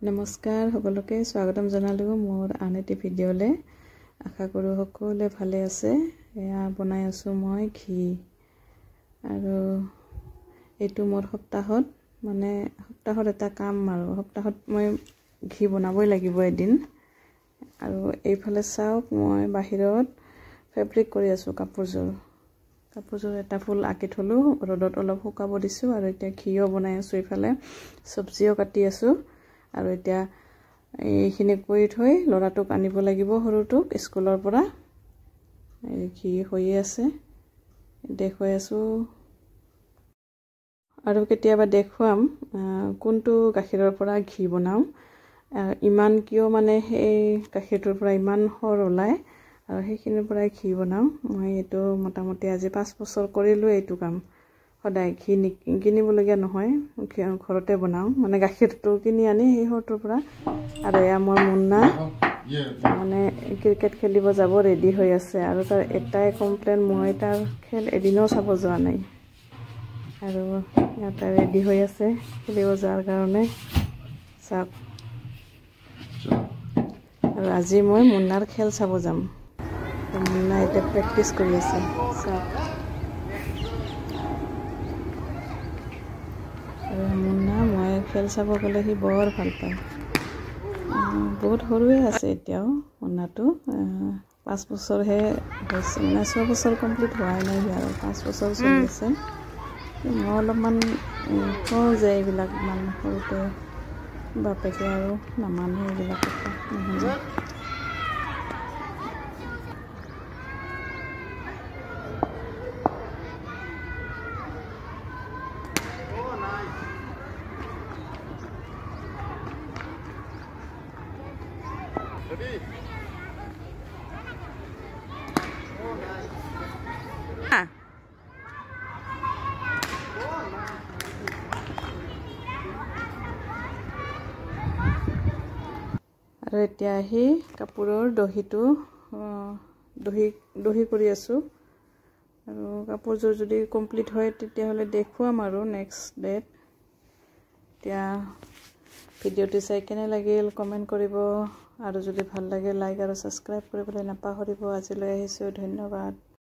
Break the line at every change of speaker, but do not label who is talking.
নমস্কাৰ সকলোকে স্বাগতম জনালোঁ মোৰ আন এটি ভিডিঅ'লে। আশা কৰোঁ সকলোৱে ভালে আছে। এয়া বনাই আছোঁ মই ঘি, আৰু এইটো মোৰ সপ্তাহত এটা কাম, আৰু সপ্তাহত মই ঘি বনাবই লাগিব এদিন। আৰু এইফালে চাওক, মই বাহিৰত ফেব্ৰিক কৰি আছোঁ কাপোৰযোৰ এটা ফুল আঁকি থলোঁ, ৰ'দত অলপ শুকাব দিছোঁ, আৰু এতিয়া ঘিও বনাই আছোঁ। এইফালে চব্জিও কাটি আছোঁ। আৰু এতিয়া এইখিনি কৰি থৈ ল'ৰাটোক আনিব লাগিব, সৰুটোক স্কুলৰ পৰা। ঘি হৈয়ে আছে, দেখুৱাই আছোঁ। আৰু কেতিয়াবা দেখুৱাম কোনটো গাখীৰৰ পৰা ঘি বনাওঁ, ইমান কিয় মানে সেই গাখীৰটোৰ পৰা ইমান সৰ ওলায়, আৰু সেইখিনিৰ পৰাই ঘি বনাওঁ মই। এইটো মোটামুটি আজি 5 বছৰ কৰিলোঁ এইটো কাম। সদায় ঘি কিনিবলগীয়া নহয়, ঘৰতে বনাওঁ, মানে গাখীৰটো কিনি আনি সেই সৰটোৰ পৰা। আৰু এয়া মোৰ মুন্না মানে ক্ৰিকেট খেলিব যাব ৰেডি হৈ আছে, আৰু তাৰ এটাই কমপ্লেইন, মই তাৰ খেল এদিনো চাব যোৱা নাই। আৰু ইয়াতে ৰেডি হৈ আছে খেলিব যোৱাৰ কাৰণে, চাওক। আৰু আজি মই মুন্নাৰ খেল চাব যাম। মুন্না এতিয়া প্ৰেক্টিচ কৰি আছে, চাওক। আৰু মুন্না, মই খেল চাব গ'লে সি বৰ ভাল পায়। বহুত সৰুৱে আছে এতিয়াও মুন্নাটো, 5 বছৰহে হৈছে, মানে 6 বছৰ কমপ্লিট হোৱাই নাই, আৰু 5 বছৰ চলি আছে। মই অলপমান কওঁ যে এইবিলাক ইমান সৰুতে বাপেকে আৰু নামানে, এইবিলাক কথা নুশুনে। আৰু এতিয়া আহি কাপোৰৰ দহি কৰি আছোঁ। আৰু কাপোৰযোৰ যদি কমপ্লিট হয় তেতিয়াহ'লে দেখুৱাম আৰু নেক্সট ডেট। এতিয়া ভিডিঅ'টো চাই কেনে লাগিল কমেণ্ট কৰিব, আৰু যদি ভাল লাগে লাইক আৰু ছাবস্ক্ৰাইব কৰিবলৈ নাপাহৰিব। আজিলৈ আহিছোঁ, ধন্যবাদ।